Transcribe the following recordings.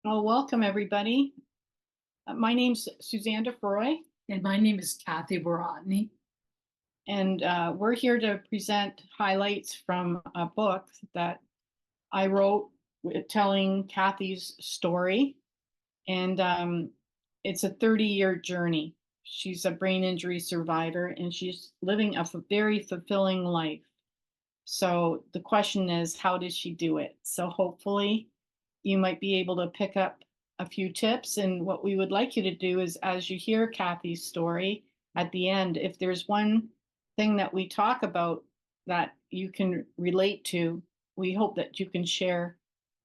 Well, welcome everybody. My name's Suzanne DeFroy, And my name is Kathy Wortony. and we're here to present highlights from a book that I wrote telling Kathy's story. And it's a 30-year journey. She's a brain injury survivor, and she's living a very fulfilling life. So the question is, how did she do it? So hopefully you might be able to pick up a few tips. And what we would like you to do is, as you hear Kathy's story at the end, if there's one thing that we talk about that you can relate to, we hope that you can share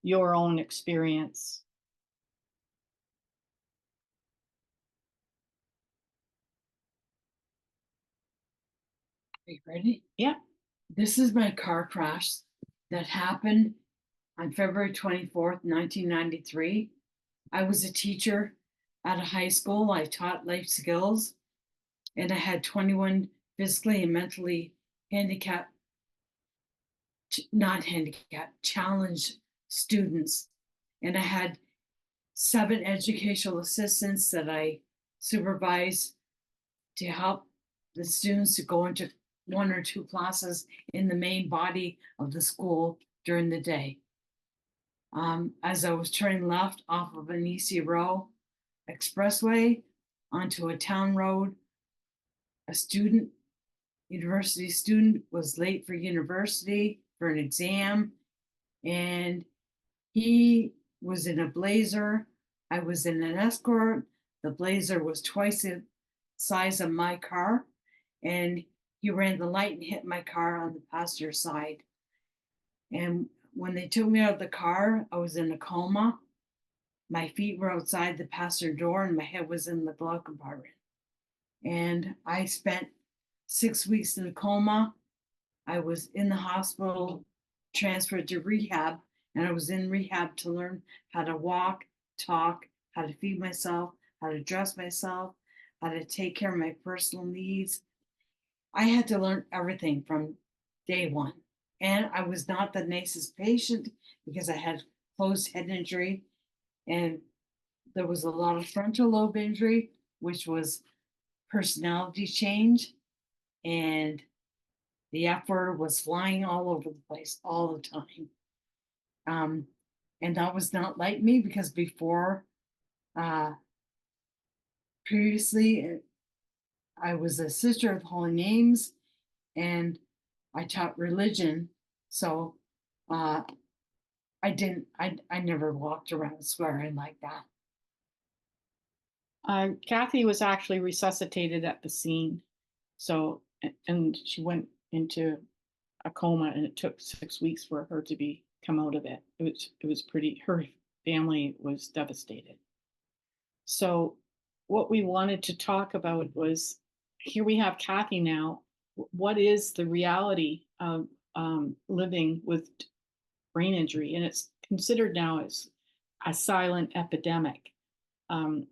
your own experience. Are you ready? Yeah. This is my car crash that happened on February 24th, 1993. I was a teacher at a high school. I taught life skills, and I had 21 physically and mentally handicapped, not handicapped, challenged students. And I had 7 educational assistants that I supervised to help the students to go into 1 or 2 classes in the main body of the school during the day. As I was turning left off of an EC Row expressway onto a town road, a university student, was late for university for an exam, and he was in a Blazer. I was in an Escort. The Blazer was twice the size of my car, and he ran the light and hit my car on the passenger side. And when they took me out of the car, I was in a coma. My feet were outside the passenger door, and my head was in the glove compartment. And I spent 6 weeks in a coma. I was in the hospital, transferred to rehab, and I was in rehab to learn how to walk, talk, how to feed myself, how to dress myself, how to take care of my personal needs. I had to learn everything from day one. And I was not the nicest patient because I had closed head injury, and there was a lot of frontal lobe injury, which was personality change. And the F word was flying all over the place all the time. Um, and that was not like me because before, uh, previously, I was a sister of Holy Names, and I taught religion. So uh, I never walked around swearing like that. Kathy was actually resuscitated at the scene. So, and she went into a coma, and it took 6 weeks for her to be come out of it. It was pretty. Her family was devastated. So, what we wanted to talk about was, here we have Kathy now. What is the reality of living with brain injury? And it's considered now as a silent epidemic. Um,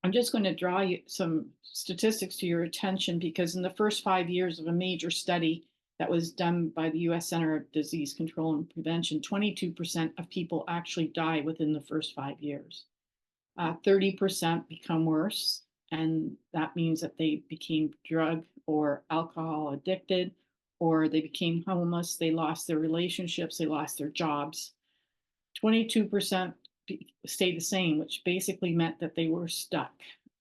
I'm just going to draw you some statistics to your attention, because in the first 5 years of a major study that was done by the US Center of Disease Control and Prevention, 22% of people actually die within the first 5 years. 30% become worse, and that means that they became drug or alcohol addicted, or they became homeless, they lost their relationships, they lost their jobs. 22% stayed the same, which basically meant that they were stuck.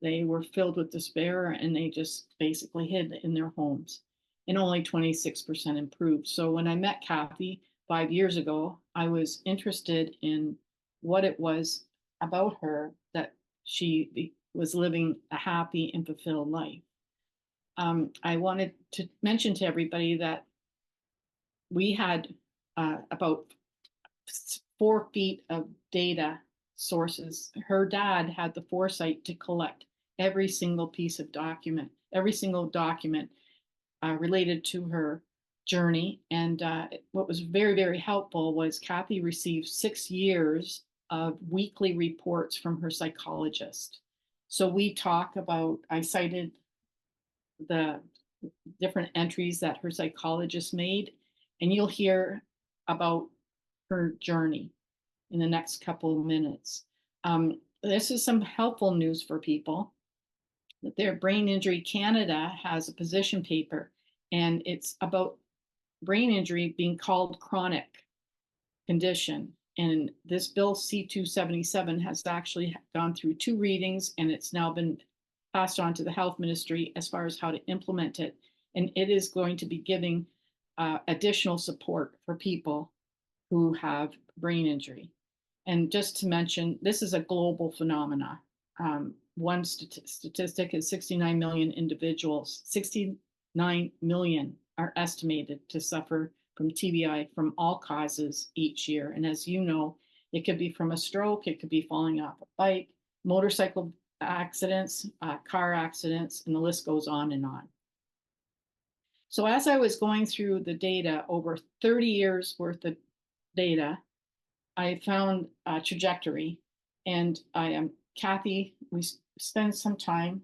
They were filled with despair, and they just basically hid in their homes. And only 26% improved. So when I met Kathy 5 years ago, I was interested in what it was about her that she was living a happy and fulfilled life. I wanted to mention to everybody that we had about 4 feet of data sources. Her dad had the foresight to collect every single piece of document, every single document related to her journey. And what was very, very helpful was Kathy received 6 years of weekly reports from her psychologist. So we talk about, I cited the different entries that her psychologist made, and you'll hear about her journey in the next couple of minutes. This is some helpful news for people. That their Brain Injury Canada has a position paper, and it's about brain injury being called chronic condition. And this bill C-277 has actually gone through 2 readings, and it's now been passed on to the health ministry as far as how to implement it. And it is going to be giving additional support for people who have brain injury. And just to mention, this is a global phenomena. One statistic is 69 million individuals. 69 million are estimated to suffer from TBI from all causes each year. And as you know, it could be from a stroke, it could be falling off a bike, motorcycle accidents, car accidents, and the list goes on and on. So as I was going through the data, over 30 years worth of data, I found a trajectory, and I am Kathy. We spend some time.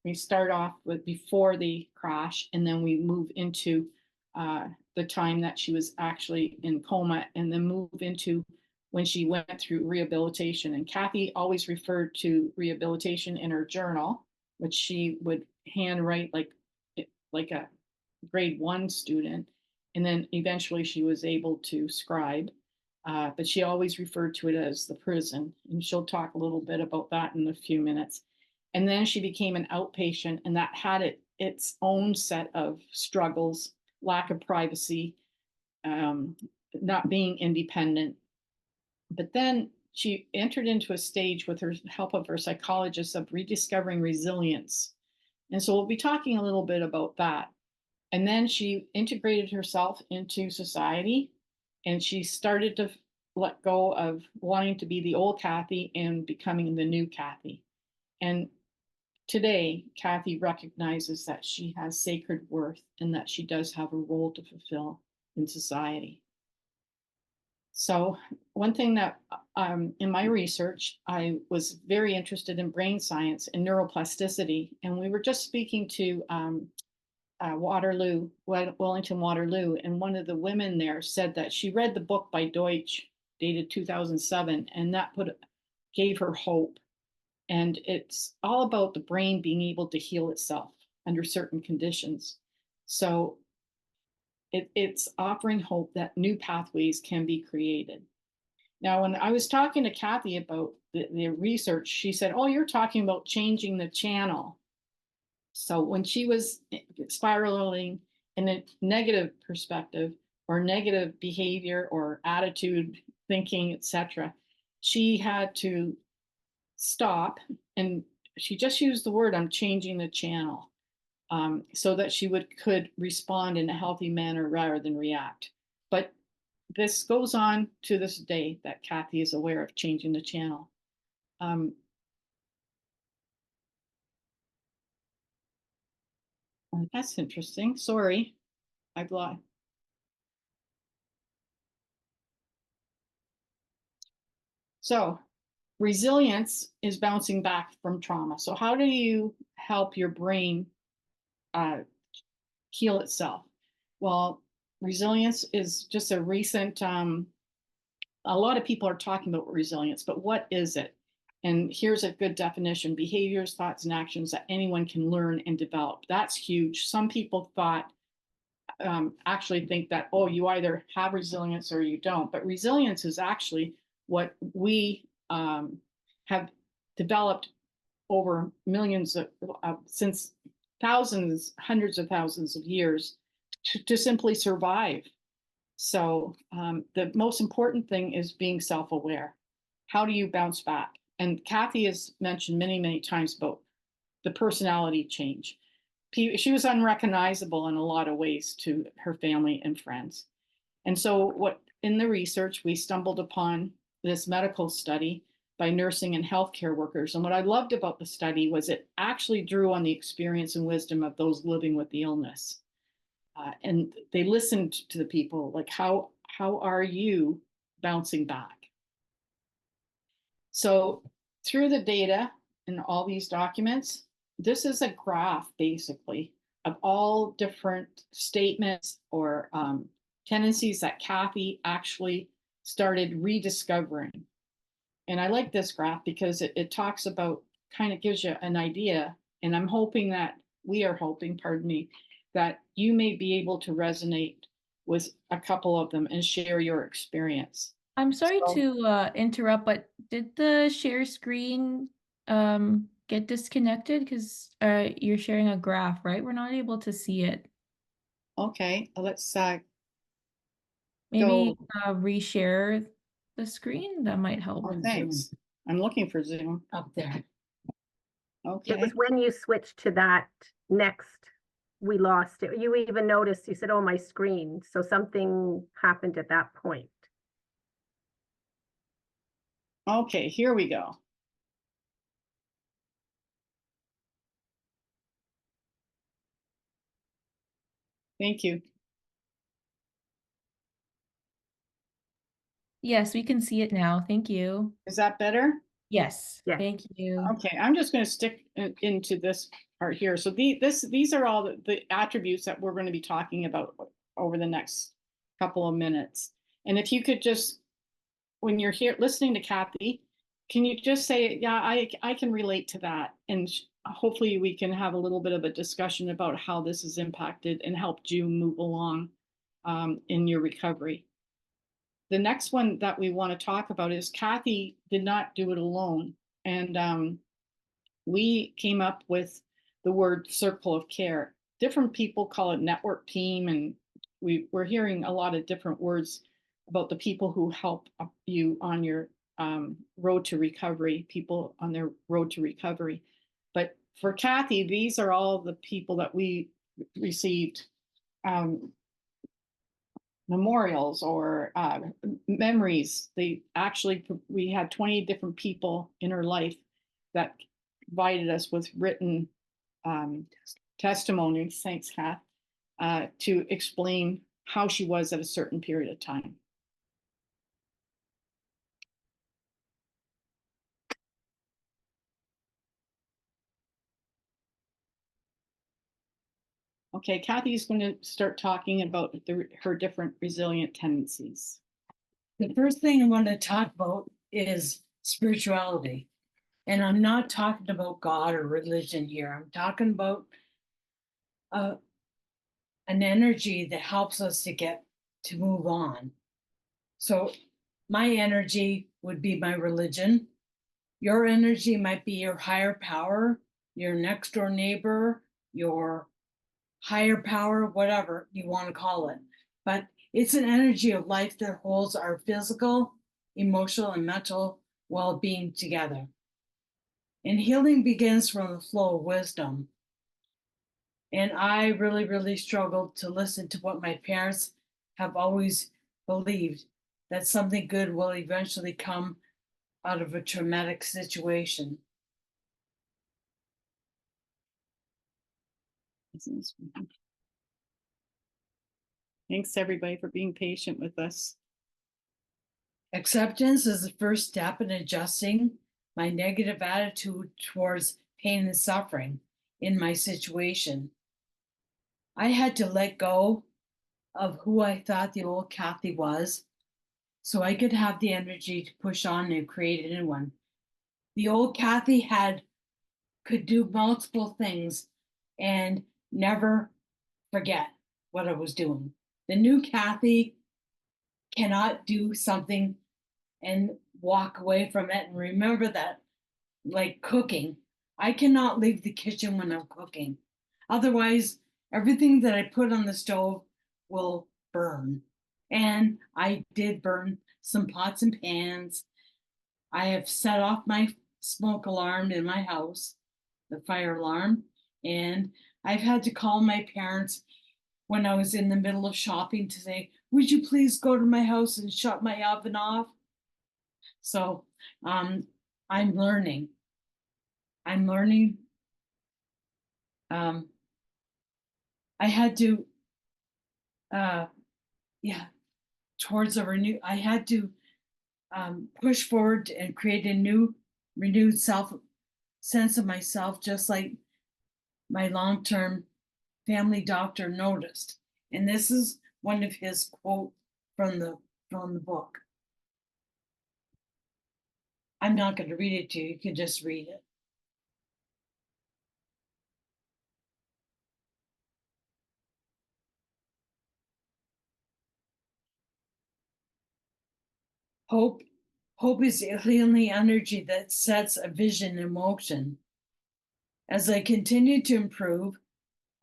We start off with before the crash, and then we move into the time that she was actually in coma, and then move into when she went through rehabilitation. And Kathy always referred to rehabilitation in her journal, which she would handwrite like a grade 1 student, and then eventually she was able to scribe. But she always referred to it as the prison, and she'll talk a little bit about that in a few minutes. And then she became an outpatient, and that had its own set of struggles, lack of privacy, not being independent. But then she entered into a stage with her help of her psychologist of rediscovering resilience. And so we'll be talking a little bit about that. And then she integrated herself into society, and she started to let go of wanting to be the old Kathy and becoming the new Kathy. And today, Kathy recognizes that she has sacred worth and that she does have a role to fulfill in society. So one thing that in my research, I was very interested in brain science and neuroplasticity. And we were just speaking to Wellington Waterloo, and one of the women there said that she read the book by Deutsch, dated 2007, and that gave her hope. And it's all about the brain being able to heal itself under certain conditions. So it's offering hope that new pathways can be created. Now, when I was talking to Kathy about the research, she said, "Oh, you're talking about changing the channel." So when she was spiraling in a negative perspective or negative behavior or attitude, thinking, etc., she had to stop, and she just used the word, "I'm changing the channel," so that she could respond in a healthy manner rather than react. But this goes on to this day that Kathy is aware of changing the channel. That's interesting. Sorry, I've lied. So resilience is bouncing back from trauma. So how do you help your brain heal itself? Well, resilience is just a recent, a lot of people are talking about resilience, but what is it? And here's a good definition: behaviors, thoughts, and actions that anyone can learn and develop. That's huge. Some people actually think that, oh, you either have resilience or you don't. But resilience is actually what we have developed over millions since thousands, hundreds of thousands of years to simply survive. So the most important thing is being self-aware. How do you bounce back? And Kathy has mentioned many, many times about the personality change. She was unrecognizable in a lot of ways to her family and friends. And so what in the research, we stumbled upon this medical study by nursing and healthcare workers. And what I loved about the study was it actually drew on the experience and wisdom of those living with the illness. And they listened to the people, like, how are you bouncing back? So through the data and all these documents, this is a graph basically of all different statements or tendencies that Kathy actually started rediscovering. And I like this graph because it talks about, kind of gives you an idea. And I'm hoping that, we are hoping, pardon me, that you may be able to resonate with a couple of them and share your experience. I'm sorry So- to interrupt, but did the share screen get disconnected? Because you're sharing a graph, right? We're not able to see it. Okay, let's Maybe go. reshare the screen. That might help. Oh, thanks. I'm looking for Zoom. Up there. Okay. It was when you switched to that next, we lost it. You even noticed, you said, oh, my screen. So something happened at that point. Okay, here we go. Thank you. Yes, we can see it now. Thank you. Is that better? Yes. Yes. Thank you. Okay, I'm just going to stick into this part here. So these are all the attributes that we're going to be talking about over the next couple of minutes. And if you could just, when you're here listening to Kathy, can you just say, yeah, I can relate to that. And hopefully we can have a little bit of a discussion about how this has impacted and helped you move along in your recovery. The next one that we want to talk about is Kathy did not do it alone. And we came up with the word circle of care. Different people call it network team, and we're hearing a lot of different words about the people who help you on your road to recovery, people on their road to recovery. But for Kathy, these are all the people that we received memorials or memories. We had 20 different people in her life that provided us with written testimonies, thanks, Kath, to explain how she was at a certain period of time. Okay, Kathy's going to start talking about her different resilient tendencies. The first thing I want to talk about is spirituality. And I'm not talking about God or religion here. I'm talking about an energy that helps us to move on. So my energy would be my religion. Your energy might be your higher power, your next door neighbor, your higher power, whatever you want to call it. But it's an energy of life that holds our physical, emotional, and mental well-being together. And healing begins from the flow of wisdom. And I really, really struggled to listen to what my parents have always believed, that something good will eventually come out of a traumatic situation. Thanks everybody for being patient with us. Acceptance is the first step in adjusting my negative attitude towards pain and suffering in my situation. I had to let go of who I thought the old Kathy was so I could have the energy to push on and create a new one. The old Kathy could do multiple things and never forget what I was doing. The new Kathy cannot do something and walk away from it and remember that, like cooking. I cannot leave the kitchen when I'm cooking. Otherwise, everything that I put on the stove will burn. And I did burn some pots and pans. I have set off my smoke alarm in my house, the fire alarm, and I've had to call my parents when I was in the middle of shopping to say, would you please go to my house and shut my oven off? So I'm learning. I had to, towards a I had to push forward and create a new, renewed sense of myself, just like my long-term family doctor noticed. And this is one of his quote from the book. I'm not going to read it to you. You can just read it. Hope, hope is the healing energy that sets a vision in motion. As I continue to improve,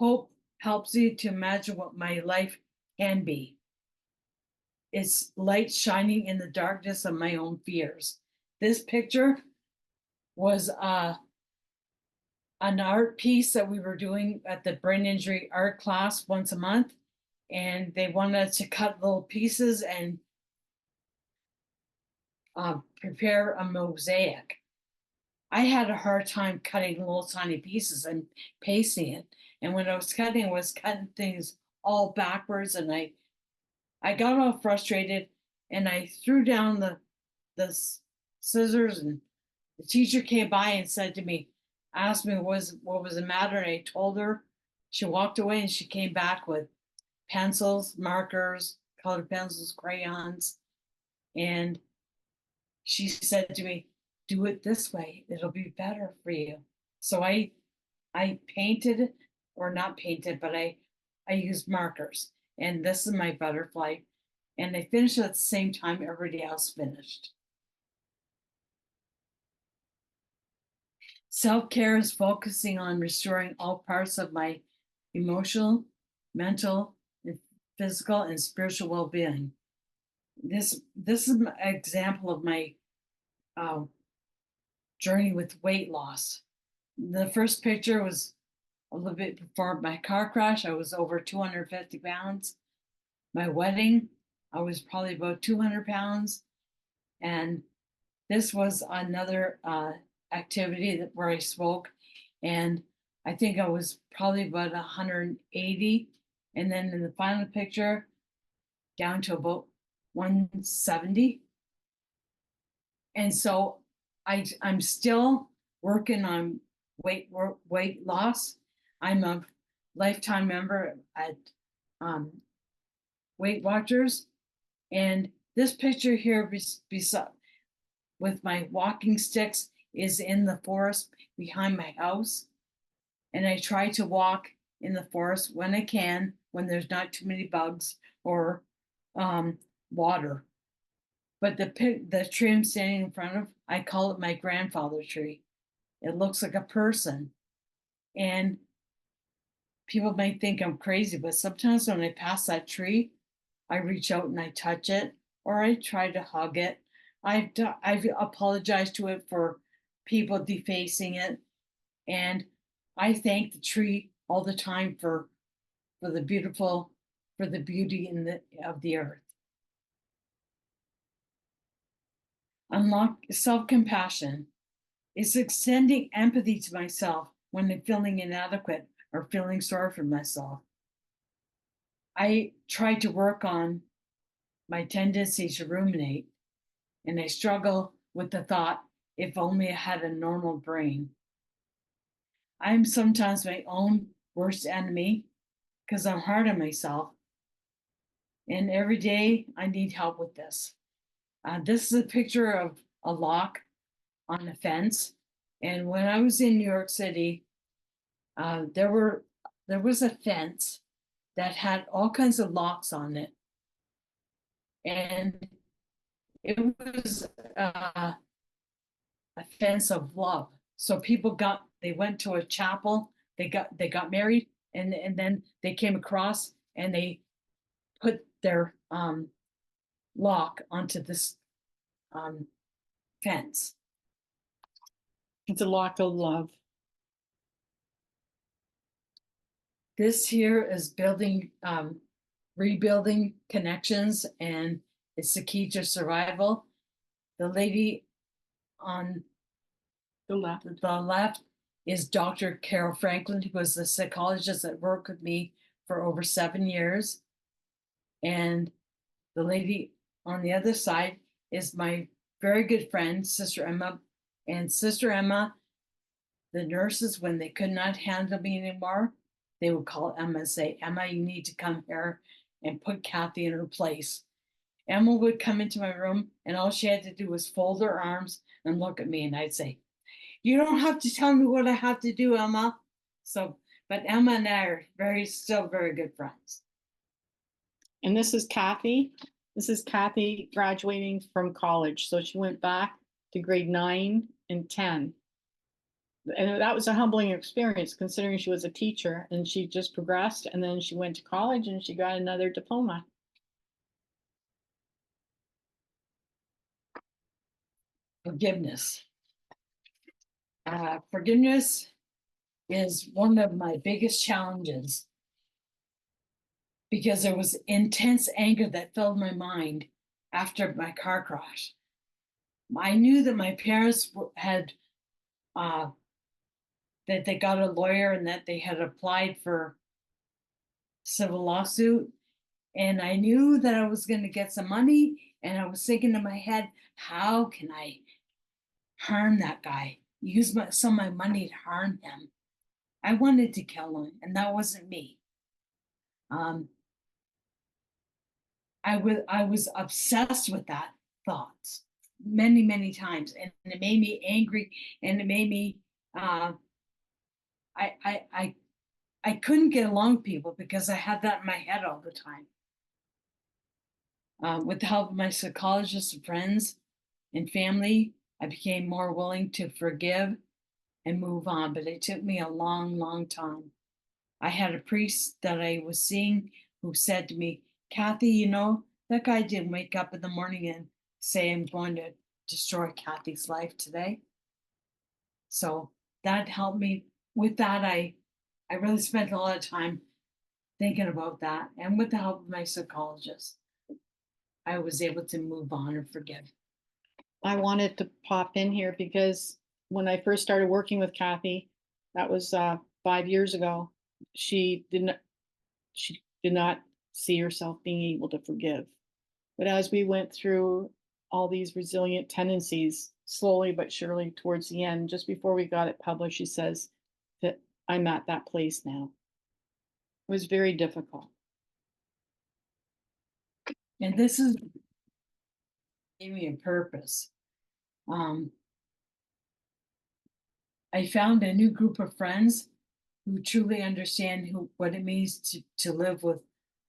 hope helps you to imagine what my life can be. It's light shining in the darkness of my own fears. This picture was an art piece that we were doing at the brain injury art class once a month. And they wanted us to cut little pieces and prepare a mosaic. I had a hard time cutting little tiny pieces and pasting it. And when I was cutting things all backwards, and I got all frustrated, and I threw down the scissors, and the teacher came by and said to me, asked me what was the matter, and I told her. She walked away, and she came back with pencils, markers, colored pencils, crayons, and she said to me, do it this way, it'll be better for you. So I painted, or not painted, but I used markers, and this is my butterfly, and I finished at the same time everybody else finished. Self-care is focusing on restoring all parts of my emotional, mental, and physical and spiritual well-being. This is an example of my journey with weight loss. The first picture was a little bit before my car crash. I was over 250 pounds. My wedding, I was probably about 200 pounds. And this was another activity where I spoke. And I think I was probably about 180. And then in the final picture, down to about 170. And so I'm still working on weight loss. I'm a lifetime member at Weight Watchers, and this picture here beside with my walking sticks is in the forest behind my house, and I try to walk in the forest when I can, when there's not too many bugs or water. But the tree I'm standing in front of, I call it my grandfather tree. It looks like a person. And people might think I'm crazy, but sometimes when I pass that tree, I reach out and I touch it, or I try to hug it. I've apologized to it for people defacing it. And I thank the tree all the time for the beauty of the earth. Unlock self-compassion. It's extending empathy to myself when I'm feeling inadequate or feeling sorry for myself. I try to work on my tendency to ruminate, and I struggle with the thought, if only I had a normal brain. I'm sometimes my own worst enemy because I'm hard on myself. And every day I need help with this. This is a picture of a lock on a fence. And when I was in New York City, there was a fence that had all kinds of locks on it. And it was a fence of love. So they went to a chapel, they got married, and then they came across and they put their lock onto this fence. It's a lock of love. This here is rebuilding connections, and it's the key to survival. The lady on The left is Dr. Carol Franklin, who was the psychologist that worked with me for over 7 years. And the lady on the other side is my very good friend, Sister Emma. And Sister Emma, the nurses, when they could not handle me anymore, they would call Emma and say, Emma, you need to come here and put Kathy in her place. Emma would come into my room and all she had to do was fold her arms and look at me, and I'd say, "You don't have to tell me what I have to do, Emma." So, but Emma and I are still very good friends. And this is Kathy. This is Kathy graduating from college. So she went back to grade 9 and 10. And that was a humbling experience considering she was a teacher and she just progressed, and then she went to college and she got another diploma. Forgiveness. Forgiveness is one of my biggest challenges because there was intense anger that filled my mind after my car crash. I knew that my parents had that they got a lawyer and that they had applied for civil lawsuit, and I knew that I was going to get some money, and I was thinking in my head, how can I harm that guy, use some of my money to harm him? I wanted to kill him, and that wasn't me. I was obsessed with that thoughts many times, and it made me angry, and it made me I couldn't get along with people because I had that in my head all the time. With the help of my psychologists and friends and family, I became more willing to forgive and move on, but it took me a long time. I had a priest that I was seeing who said to me, "Kathy, you know, that guy didn't wake up in the morning and say, I'm going to destroy Kathy's life today." So that helped me with that. I really spent a lot of time thinking about that. And with the help of my psychologist, I was able to move on and forgive. I wanted to pop in here because when I first started working with Kathy, that was 5 years ago, she did not see herself being able to forgive. But as we went through all these resilient tendencies, slowly but surely towards the end, just before we got it published, she says that I'm at that place now. It was very difficult. And this is gave me a purpose. I found a new group of friends who truly understand what it means to live with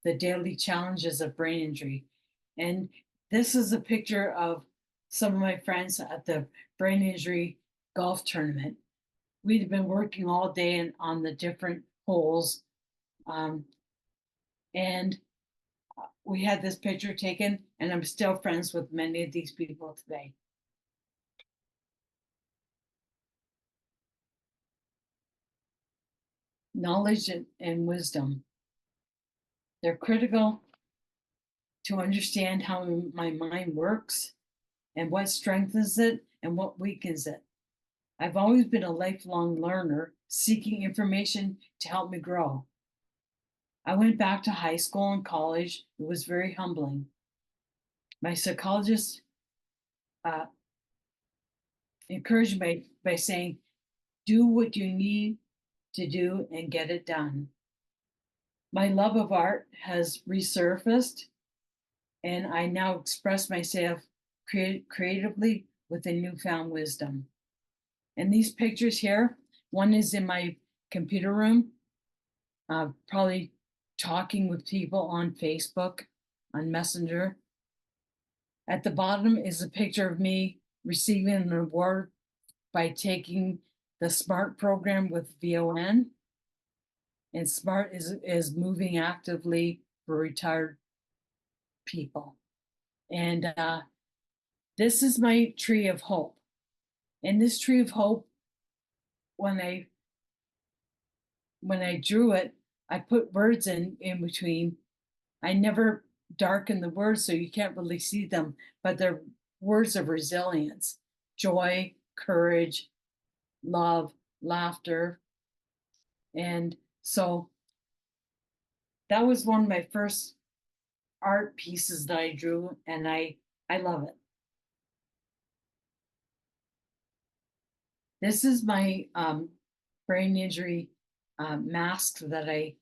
the daily challenges of brain injury. And this is a picture of some of my friends at the brain injury golf tournament. We'd been working all day on the different holes. And we had this picture taken, and I'm still friends with many of these people today. Knowledge and wisdom. They're critical to understand how my mind works and what strengthens it and what weakens it. I've always been a lifelong learner, seeking information to help me grow. I went back to high school and college. It was very humbling. My psychologist encouraged me by saying, do what you need to do and get it done. My love of art has resurfaced, and I now express myself creatively with a newfound wisdom. And these pictures here, one is in my computer room, probably talking with people on Facebook, on Messenger. At the bottom is a picture of me receiving an award by taking the SMART program with VON. And SMART is moving actively for retired people. And this is my tree of hope. And this tree of hope, when I drew it, I put words in between. I never darken the words so you can't really see them, but they're words of resilience, joy, courage, love, laughter. And so that was one of my first art pieces that I drew, and I love it. This is my brain injury mask that I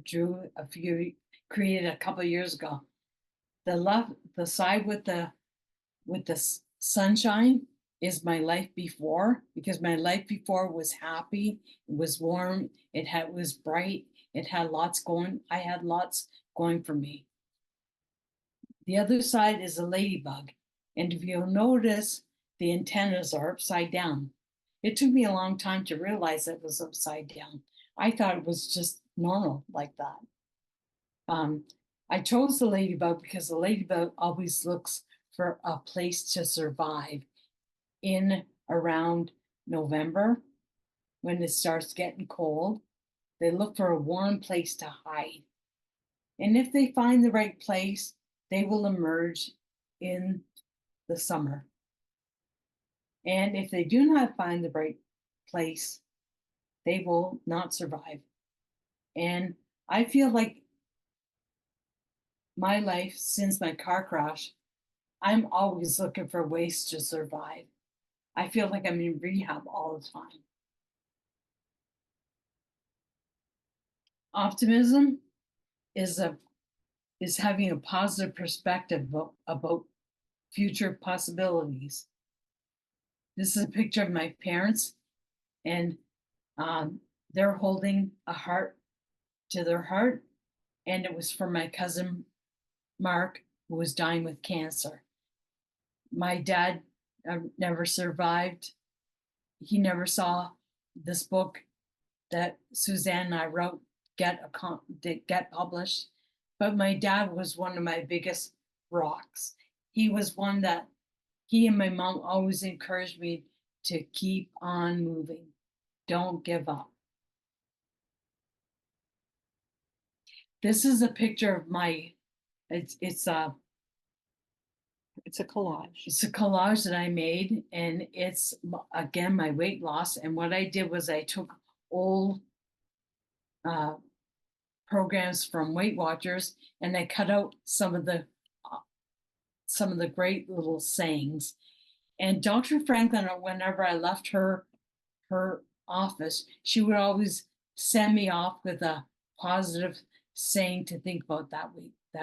drew created a couple of years ago. the side with the sunshine is my life before, because my life before was happy, it was warm, was bright, it had lots going. I had lots going for me. The other side is a ladybug, and if you'll notice, the antennas are upside down. It took me a long time to realize it was upside down. I thought it was just normal like that. I chose the ladybug because the ladybug always looks for a place to survive in around November when it starts getting cold. They look for a warm place to hide. And if they find the right place, they will emerge in the summer. And if they do not find the right place, they will not survive. And I feel like my life since my car crash, I'm always looking for ways to survive. I feel like I'm in rehab all the time. Optimism is having a positive perspective about future possibilities. This is a picture of my parents, and they're holding a heart to their heart, and it was for my cousin Mark, who was dying with cancer. My dad never survived. He never saw this book that Suzanne and I wrote get published. But my dad was one of my biggest rocks. He was one that he and my mom always encouraged me to keep on moving. Don't give up. This is a picture of it's a collage. It's a collage that I made, and it's again my weight loss. And what I did was I took old programs from Weight Watchers, and I cut out some of the great little sayings. And Dr. Franklin, whenever I left her office, she would always send me off with a positive saying to think about that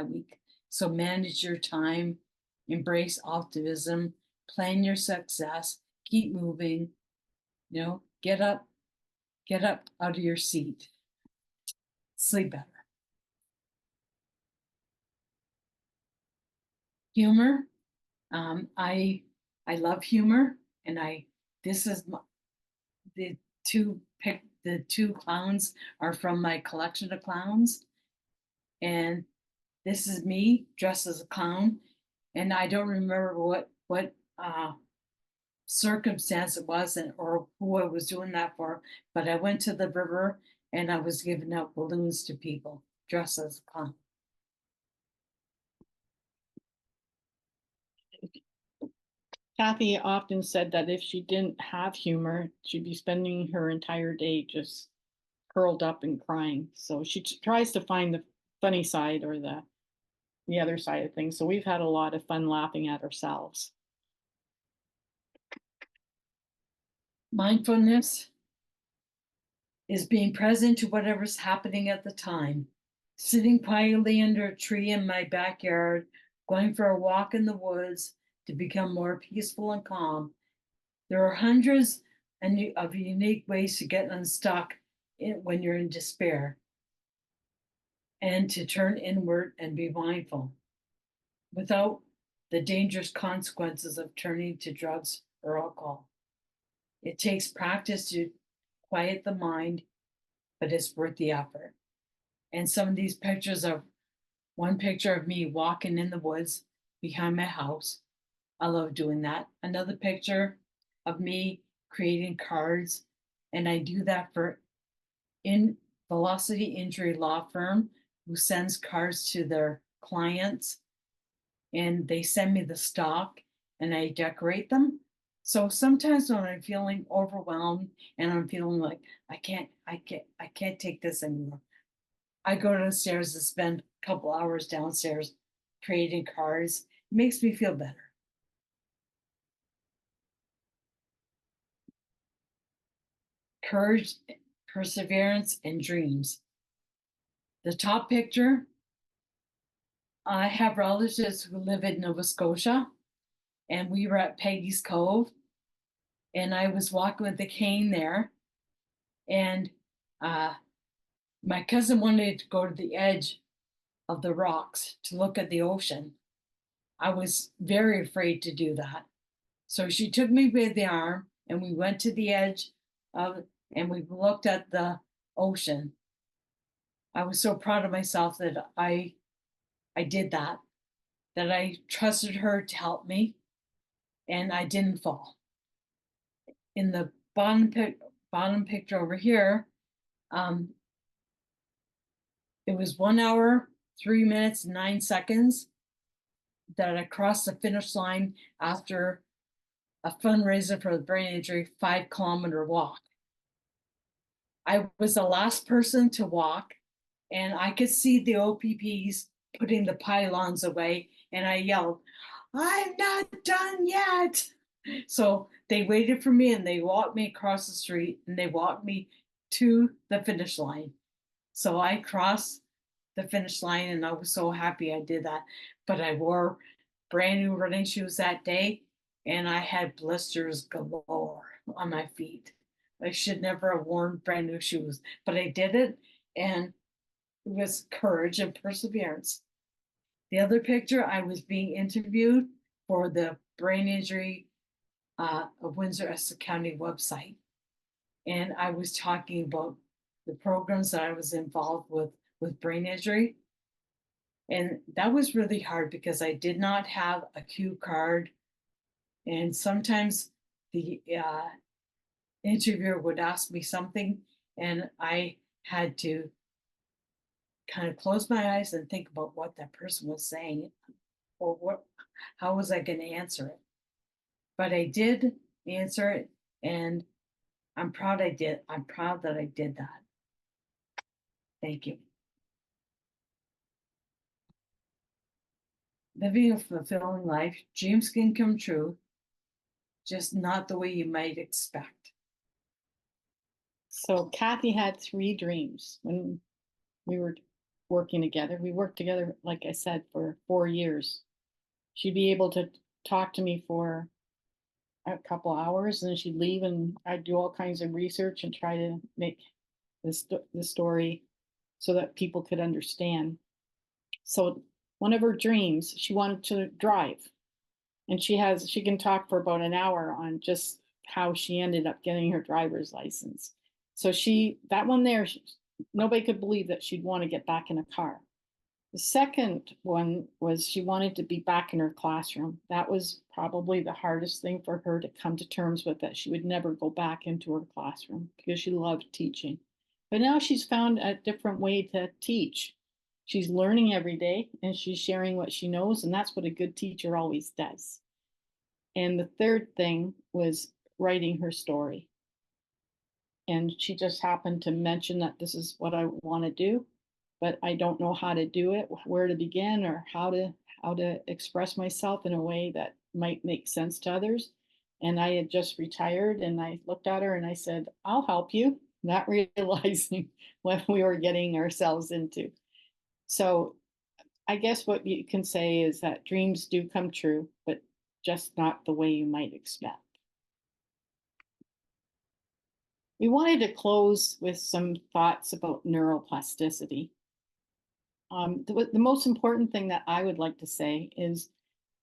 week. So manage your time, embrace optimism, plan your success, keep moving, get up out of your seat, sleep better. Humor. I love humor, and this is the two clowns are from my collection of clowns, and this is me dressed as a clown, and I don't remember what circumstance it was or who I was doing that for, but I went to the river and I was giving out balloons to people dressed as a clown. Kathy often said that if she didn't have humor, she'd be spending her entire day just curled up and crying. So she tries to find the funny side or the other side of things. So we've had a lot of fun laughing at ourselves. Mindfulness is being present to whatever's happening at the time. Sitting quietly under a tree in my backyard, going for a walk in the woods to become more peaceful and calm. There are hundreds of unique ways to get unstuck when you're in despair, and to turn inward and be mindful without the dangerous consequences of turning to drugs or alcohol. It takes practice to quiet the mind, but it's worth the effort. And some of these pictures are one picture of me walking in the woods behind my house. I love doing that. Another picture of me creating cards, and I do that for Velocity Injury Law Firm, who sends cards to their clients, and they send me the stock and I decorate them. So sometimes when I'm feeling overwhelmed and I'm feeling like I can't take this anymore, I go downstairs and spend a couple hours downstairs creating cards. It makes me feel better. Courage, perseverance, and dreams. The top picture I have relatives who live in Nova Scotia, and we were at Peggy's Cove, and I was walking with the cane there, and my cousin wanted to go to the edge of the rocks to look at the ocean. I was very afraid to do that. So she took me by the arm and we went to the edge of, and we looked at the ocean. I was so proud of myself that I did that, that I trusted her to help me and I didn't fall. In the bottom picture over here, it was 1 hour, 3 minutes, 9 seconds that I crossed the finish line after a fundraiser for the brain injury 5-kilometer walk. I was the last person to walk, and I could see the OPPs putting the pylons away, and I yelled, "I'm not done yet." So they waited for me and they walked me across the street and they walked me to the finish line. So I crossed the finish line and I was so happy I did that. But I wore brand new running shoes that day and I had blisters galore on my feet. I should never have worn brand new shoes, but I did it, and it was courage and perseverance. The other picture, I was being interviewed for the brain injury of Windsor-Essex County website. And I was talking about the programs that I was involved with brain injury. And that was really hard because I did not have a cue card. And sometimes the interviewer would ask me something and I had to kind of close my eyes and think about what that person was saying or how was I going to answer it. But I did answer it and I'm proud I did. I'm proud that I did that. Thank you. Living a fulfilling life, dreams can come true, just not the way you might expect. So Kathy had 3 dreams when we were working together. We worked together, like I said, for 4 years. She'd be able to talk to me for a couple hours and then she'd leave and I'd do all kinds of research and try to make the story so that people could understand. So one of her dreams, she wanted to drive. And she can talk for about an hour on just how she ended up getting her driver's license. So that one there, nobody could believe that she'd want to get back in a car. The second one was she wanted to be back in her classroom. That was probably the hardest thing for her to come to terms with, that she would never go back into her classroom because she loved teaching. But now she's found a different way to teach. She's learning every day and she's sharing what she knows, and that's what a good teacher always does. And the third thing was writing her story. And she just happened to mention that this is what I want to do, but I don't know how to do it, where to begin, or how to express myself in a way that might make sense to others. And I had just retired and I looked at her and I said, "I'll help you," not realizing what we were getting ourselves into. So I guess what you can say is that dreams do come true, but just not the way you might expect. We wanted to close with some thoughts about neuroplasticity. The most important thing that I would like to say is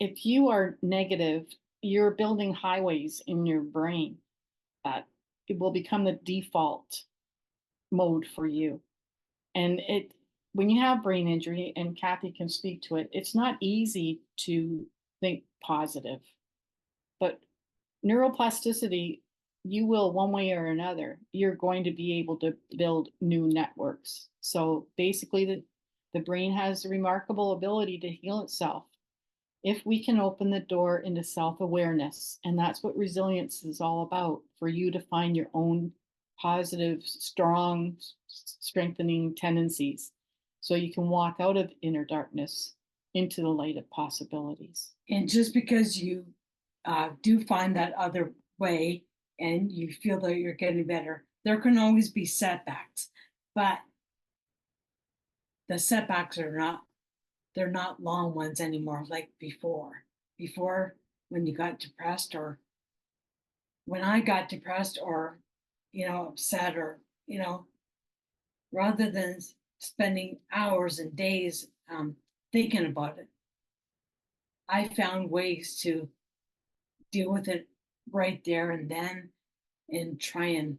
if you are negative, you're building highways in your brain that it will become the default mode for you. And when you have brain injury, and Kathy can speak to it, it's not easy to think positive. But neuroplasticity, you will, one way or another, you're going to be able to build new networks. So basically, the brain has a remarkable ability to heal itself if we can open the door into self-awareness. And that's what resilience is all about, for you to find your own positive, strong, strengthening tendencies so you can walk out of inner darkness into the light of possibilities. And just because you do find that other way and you feel that you're getting better, there can always be setbacks, but the setbacks are not they're not long ones anymore like before. Before, when you got depressed, or when I got depressed, or, upset, or, rather than spending hours and days thinking about it, I found ways to deal with it right there and then, and try and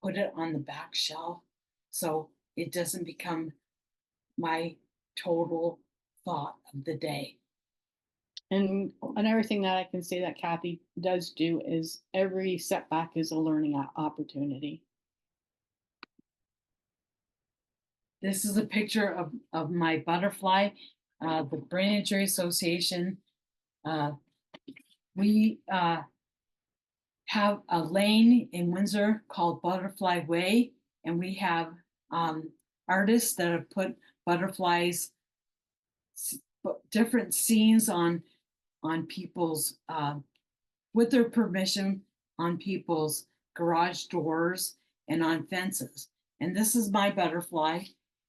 put it on the back shelf so it doesn't become my total thought of the day. And another thing that I can say that Kathy does do is every setback is a learning opportunity. This is a picture of my butterfly. The Brain Injury Association, we have a lane in Windsor called Butterfly Way, and we have artists that have put butterflies, different scenes on people's, with their permission, on people's garage doors and on fences. And this is my butterfly.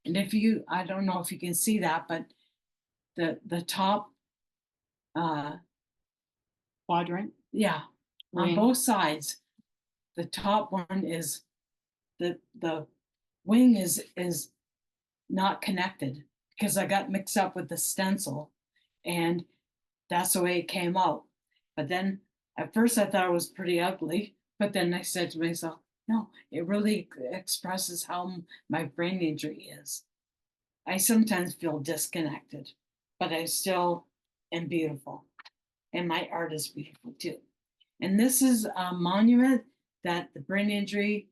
And I don't know if you can see that, but the top, Quadrant. yeah, on Wing. both sides, the top one is the wing is not connected because I got mixed up with the stencil, and that's the way it came out. But then at first I thought it was pretty ugly, but then I said to myself, no, it really expresses how my brain injury is. I sometimes feel disconnected, but I still am beautiful, and my art is beautiful too. And this is a monument that the Brain Injury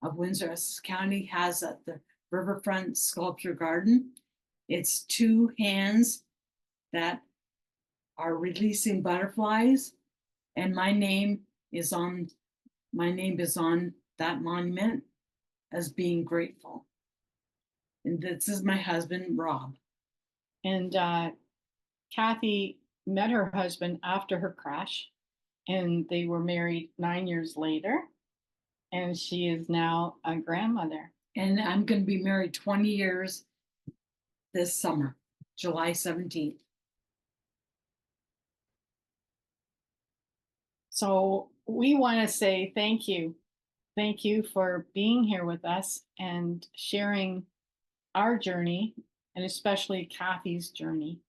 of Windsor, Essex County has at the Riverfront Sculpture Garden. It's two hands that are releasing butterflies, and my name is on that monument as being grateful. And this is my husband, Rob. And Kathy met her husband after her crash, and they were married 9 years later. And she is now a grandmother. And I'm going to be married 20 years this summer, July 17th. So we want to say thank you. Thank you for being here with us and sharing our journey, and especially Kathy's journey.